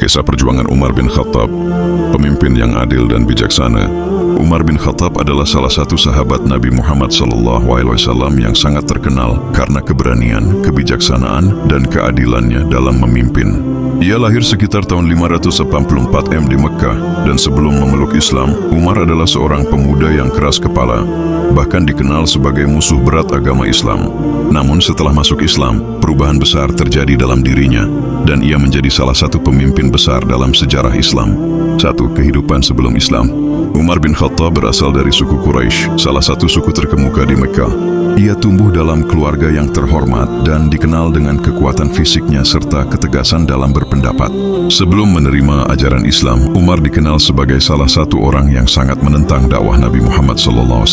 Kisah perjuangan Umar bin Khattab, pemimpin yang adil dan bijaksana. Umar bin Khattab adalah salah satu sahabat Nabi Muhammad SAW yang sangat terkenal karena keberanian, kebijaksanaan, dan keadilannya dalam memimpin. Ia lahir sekitar tahun 584 di Mekah, dan sebelum memeluk Islam, Umar adalah seorang pemuda yang keras kepala, bahkan dikenal sebagai musuh berat agama Islam. Namun setelah masuk Islam, perubahan besar terjadi dalam dirinya, dan ia menjadi salah satu pemimpin besar dalam sejarah Islam. 1. Kehidupan sebelum Islam. Umar bin Khattab berasal dari suku Quraisy, salah satu suku terkemuka di Mekah. Ia tumbuh dalam keluarga yang terhormat dan dikenal dengan kekuatan fisiknya serta ketegasan dalam berpendapat. Sebelum menerima ajaran Islam, Umar dikenal sebagai salah satu orang yang sangat menentang dakwah Nabi Muhammad SAW.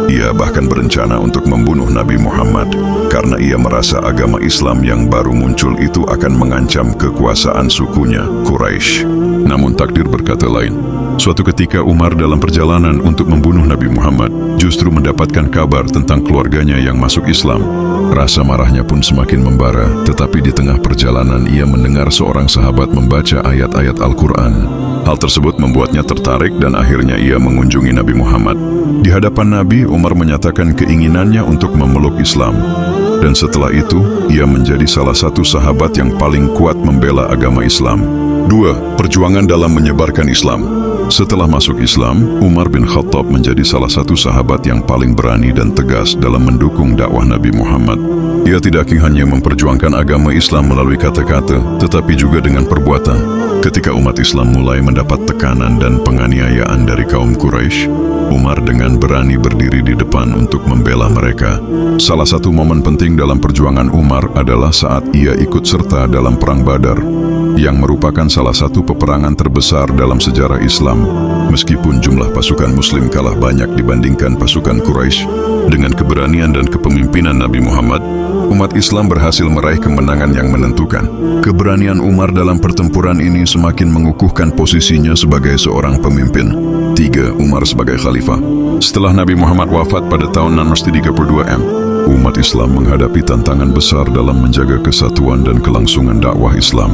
Ia bahkan berencana untuk membunuh Nabi Muhammad karena ia merasa agama Islam yang baru muncul itu akan mengancam kekuasaan sukunya, Quraisy. Namun takdir berkata lain. Suatu ketika Umar dalam perjalanan untuk membunuh Nabi Muhammad justru mendapatkan kabar tentang keluarganya yang masuk Islam. Rasa marahnya pun semakin membara, tetapi di tengah perjalanan ia mendengar seorang sahabat membaca ayat-ayat Al-Quran. Hal tersebut membuatnya tertarik dan akhirnya ia mengunjungi Nabi Muhammad. Di hadapan Nabi, Umar menyatakan keinginannya untuk memeluk Islam. Dan setelah itu, ia menjadi salah satu sahabat yang paling kuat membela agama Islam. 2. Perjuangan dalam menyebarkan Islam. Setelah masuk Islam, Umar bin Khattab menjadi salah satu sahabat yang paling berani dan tegas dalam mendukung dakwah Nabi Muhammad. Ia tidak hanya memperjuangkan agama Islam melalui kata-kata, tetapi juga dengan perbuatan. Ketika umat Islam mulai mendapat tekanan dan penganiayaan dari kaum Quraisy, Umar dengan berani berdiri di depan untuk membela mereka. Salah satu momen penting dalam perjuangan Umar adalah saat ia ikut serta dalam Perang Badar, yang merupakan salah satu peperangan terbesar dalam sejarah Islam. Meskipun jumlah pasukan Muslim kalah banyak dibandingkan pasukan Quraisy, dengan keberanian dan kepemimpinan Nabi Muhammad, umat Islam berhasil meraih kemenangan yang menentukan. Keberanian Umar dalam pertempuran ini semakin mengukuhkan posisinya sebagai seorang pemimpin. 3. Umar sebagai khalifah. Setelah Nabi Muhammad wafat pada tahun 632 umat Islam menghadapi tantangan besar dalam menjaga kesatuan dan kelangsungan dakwah Islam.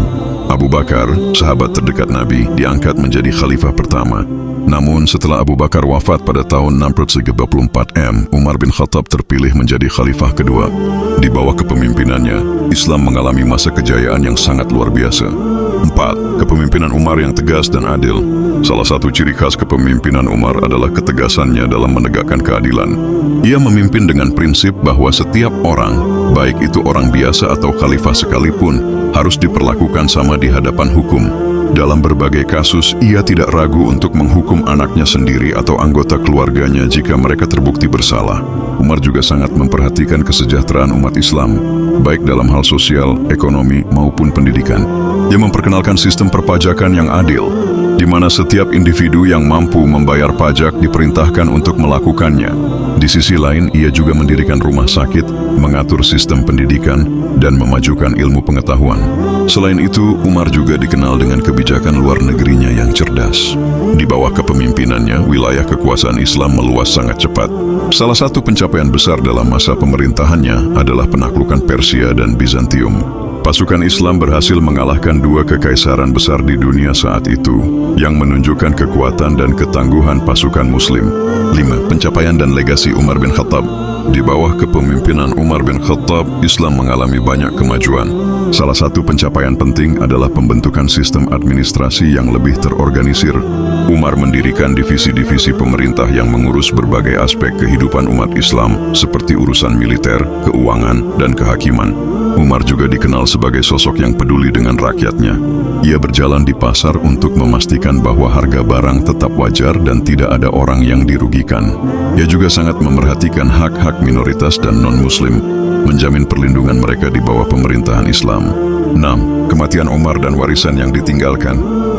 Abu Bakar, sahabat terdekat Nabi, diangkat menjadi khalifah pertama. Namun setelah Abu Bakar wafat pada tahun 634 Umar bin Khattab terpilih menjadi khalifah kedua. Di bawah kepemimpinannya, Islam mengalami masa kejayaan yang sangat luar biasa. 4. Kepemimpinan Umar yang tegas dan adil. Salah satu ciri khas kepemimpinan Umar adalah ketegasannya dalam menegakkan keadilan. Ia memimpin dengan prinsip bahwa setiap orang, baik itu orang biasa atau khalifah sekalipun, harus diperlakukan sama di hadapan hukum. Dalam berbagai kasus, ia tidak ragu untuk menghukum anaknya sendiri atau anggota keluarganya jika mereka terbukti bersalah. Umar juga sangat memperhatikan kesejahteraan umat Islam, baik dalam hal sosial, ekonomi, maupun pendidikan. Ia memperkenalkan sistem perpajakan yang adil, di mana setiap individu yang mampu membayar pajak diperintahkan untuk melakukannya. Di sisi lain, ia juga mendirikan rumah sakit, mengatur sistem pendidikan, dan memajukan ilmu pengetahuan. Selain itu, Umar juga dikenal dengan kebijakan luar negerinya yang cerdas. Di bawah kepemimpinannya, wilayah kekuasaan Islam meluas sangat cepat. Salah satu pencapaian besar dalam masa pemerintahannya adalah penaklukan Persia dan Bizantium. Pasukan Islam berhasil mengalahkan dua kekaisaran besar di dunia saat itu, yang menunjukkan kekuatan dan ketangguhan pasukan Muslim. 5. Pencapaian dan legasi Umar bin Khattab. Di bawah kepemimpinan Umar bin Khattab, Islam mengalami banyak kemajuan. Salah satu pencapaian penting adalah pembentukan sistem administrasi yang lebih terorganisir. Umar mendirikan divisi-divisi pemerintah yang mengurus berbagai aspek kehidupan umat Islam, seperti urusan militer, keuangan, dan kehakiman. Umar juga dikenal sebagai sosok yang peduli dengan rakyatnya. Ia berjalan di pasar untuk memastikan bahwa harga barang tetap wajar dan tidak ada orang yang dirugikan. Ia juga sangat memerhatikan hak-hak minoritas dan non-Muslim, menjamin perlindungan mereka di bawah pemerintahan Islam. 6. Kematian Umar dan warisan yang ditinggalkan.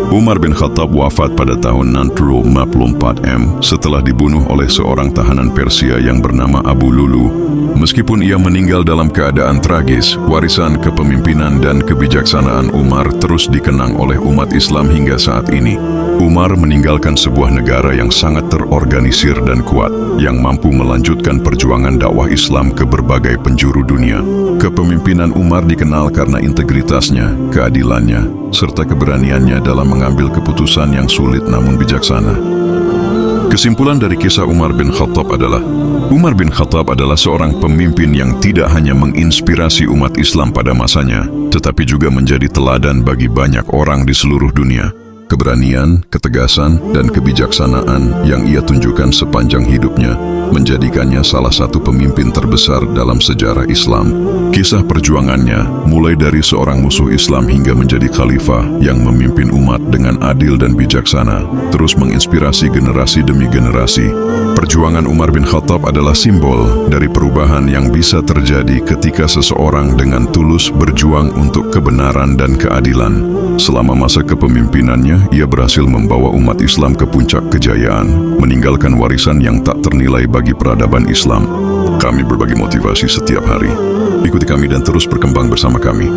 Umar bin Khattab wafat pada tahun 654 setelah dibunuh oleh seorang tahanan Persia yang bernama Abu Lulu. Meskipun ia meninggal dalam keadaan tragis, warisan kepemimpinan dan kebijaksanaan Umar terus dikenang oleh umat Islam hingga saat ini. Umar meninggalkan sebuah negara yang sangat terorganisir dan kuat, yang mampu melanjutkan perjuangan dakwah Islam ke berbagai penjuru dunia. Kepemimpinan Umar dikenal karena integritasnya, keadilannya, serta keberaniannya dalam mengambil keputusan yang sulit namun bijaksana. Kesimpulan dari kisah Umar bin Khattab adalah, Umar bin Khattab adalah seorang pemimpin yang tidak hanya menginspirasi umat Islam pada masanya, tetapi juga menjadi teladan bagi banyak orang di seluruh dunia. Keberanian, ketegasan, dan kebijaksanaan yang ia tunjukkan sepanjang hidupnya menjadikannya salah satu pemimpin terbesar dalam sejarah Islam. Kisah perjuangannya, mulai dari seorang musuh Islam hingga menjadi khalifah yang memimpin umat dengan adil dan bijaksana, terus menginspirasi generasi demi generasi. Perjuangan Umar bin Khattab adalah simbol dari perubahan yang bisa terjadi ketika seseorang dengan tulus berjuang untuk kebenaran dan keadilan. Selama masa kepemimpinannya, ia berhasil membawa umat Islam ke puncak kejayaan, meninggalkan warisan yang tak ternilai bagi peradaban Islam. Kami berbagi motivasi setiap hari. Ikuti kami dan terus berkembang bersama kami.